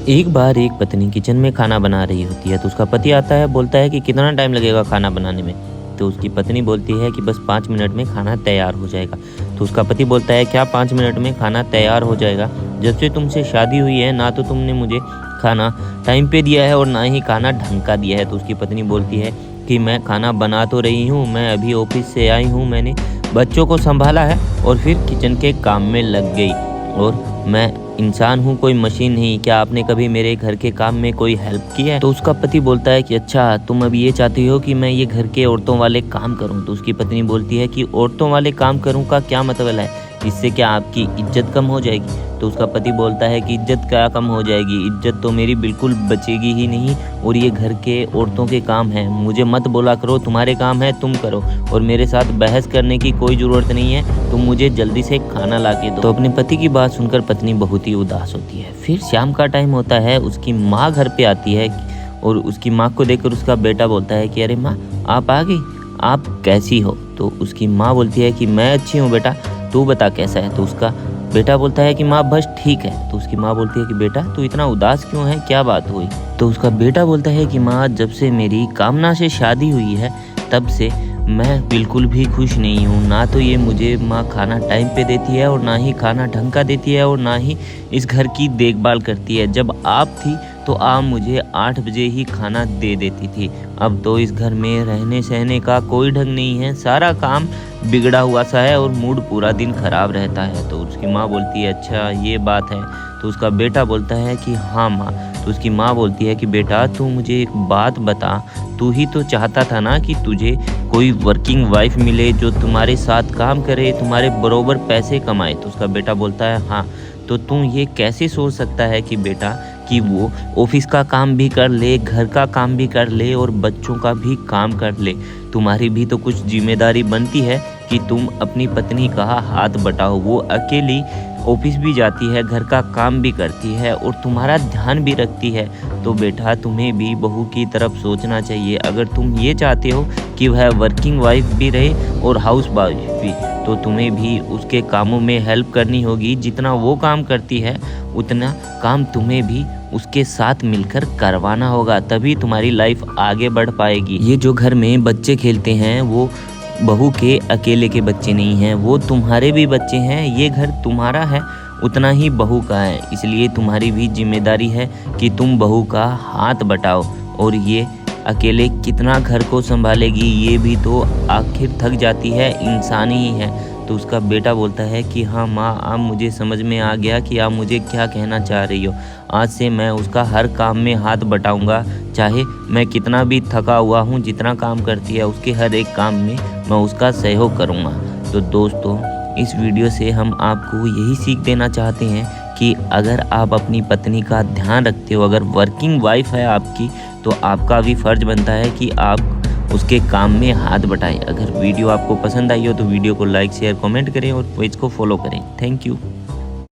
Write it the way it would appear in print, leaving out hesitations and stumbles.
एक बार एक पत्नी किचन में खाना बना रही होती है तो उसका पति आता है, बोलता है कि कितना टाइम लगेगा खाना बनाने में। तो उसकी पत्नी बोलती है कि बस 5 मिनट में खाना तैयार हो जाएगा। तो उसका पति बोलता है, क्या 5 मिनट में खाना तैयार हो जाएगा? जब से तुमसे शादी हुई है ना तो तुमने मुझे खाना टाइम पे दिया है और ना ही खाना ढंग का दिया है। तो उसकी पत्नी बोलती है कि मैं खाना बना तो रही हूँ, मैं अभी ऑफिस से आई हूँ, मैंने बच्चों को संभाला है और फिर किचन के काम में लग गई। और मैं इंसान हूँ, कोई मशीन नहीं। क्या आपने कभी मेरे घर के काम में कोई हेल्प की है? तो उसका पति बोलता है कि अच्छा, तुम अब ये चाहती हो कि मैं ये घर के औरतों वाले काम करूँ? तो उसकी पत्नी बोलती है कि औरतों वाले काम करूँ का क्या मतलब है? इससे क्या आपकी इज्जत कम हो जाएगी? तो उसका पति बोलता है कि इज्जत क्या कम हो जाएगी, इज्जत तो मेरी बिल्कुल बचेगी ही नहीं। और ये घर के औरतों के काम है, मुझे मत बोला करो, तुम्हारे काम है तुम करो और मेरे साथ बहस करने की कोई ज़रूरत नहीं है। तुम मुझे जल्दी से खाना ला के दो। तो अपने पति की बात सुनकर पत्नी बहुत ही उदास होती है। फिर शाम का टाइम होता है, उसकी माँ घर पे आती है और उसकी माँ को देखकर उसका बेटा बोलता है कि अरे माँ, आप आ गई, आप कैसी हो? तो उसकी माँ बोलती है कि मैं अच्छी हूँ बेटा, तू बता कैसा है? तो उसका बेटा बोलता है कि माँ बस ठीक है। तो उसकी माँ बोलती है कि बेटा तू इतना उदास क्यों है, क्या बात हुई? तो उसका बेटा बोलता है कि माँ, जब से मेरी कामना से शादी हुई है तब से मैं बिल्कुल भी खुश नहीं हूँ। ना तो ये मुझे माँ खाना टाइम पे देती है और ना ही खाना ढंग का देती है और ना ही इस घर की देखभाल करती है। जब आप थी तो आप मुझे 8 बजे ही खाना दे देती थी। अब तो इस घर में रहने सहने का कोई ढंग नहीं है, सारा काम बिगड़ा हुआ सा है और मूड पूरा दिन खराब रहता है। तो उसकी माँ बोलती है अच्छा ये बात है? तो उसका बेटा बोलता है कि हाँ माँ। तो उसकी माँ बोलती है कि बेटा तू मुझे एक बात बता, तू ही तो चाहता था ना कि तुझे कोई वर्किंग वाइफ मिले जो तुम्हारे साथ काम करे, तुम्हारे बरोबर पैसे कमाए। तो उसका बेटा बोलता है हाँ। तो तू ये कैसे सोच सकता है कि बेटा कि वो ऑफिस का काम भी कर ले, घर का काम भी कर ले और बच्चों का भी काम कर ले? तुम्हारी भी तो कुछ जिम्मेदारी बनती है कि तुम अपनी पत्नी का हाथ बटाओ। वो अकेली ऑफिस भी जाती है, घर का काम भी करती है और तुम्हारा ध्यान भी रखती है। तो बेटा तुम्हें भी बहू की तरफ सोचना चाहिए। अगर तुम ये चाहते हो कि वह वर्किंग वाइफ भी रहे और हाउस वाइफ भी, तो तुम्हें भी उसके कामों में हेल्प करनी होगी। जितना वो काम करती है उतना काम तुम्हें भी उसके साथ मिलकर करवाना होगा, तभी तुम्हारी लाइफ आगे बढ़ पाएगी। ये जो घर में बच्चे खेलते हैं वो बहू के अकेले के बच्चे नहीं हैं, वो तुम्हारे भी बच्चे हैं। ये घर तुम्हारा है उतना ही बहू का है, इसलिए तुम्हारी भी जिम्मेदारी है कि तुम बहू का हाथ बटाओ। और ये अकेले कितना घर को संभालेगी, ये भी तो आखिर थक जाती है, इंसान ही है। तो उसका बेटा बोलता है कि हाँ माँ, अब मुझे समझ में आ गया कि आप मुझे क्या कहना चाह रही हो। आज से मैं उसका हर काम में हाथ बटाऊंगा, चाहे मैं कितना भी थका हुआ हूँ। जितना काम करती है उसके हर एक काम में मैं उसका सहयोग करूँगा। तो दोस्तों, इस वीडियो से हम आपको यही सीख देना चाहते हैं कि अगर आप अपनी पत्नी का ध्यान रखते हो, अगर वर्किंग वाइफ है आपकी, तो आपका भी फ़र्ज बनता है कि आप उसके काम में हाथ बटाएं। अगर वीडियो आपको पसंद आई हो तो वीडियो को लाइक शेयर कमेंट करें और पेज को फॉलो करें। Thank you.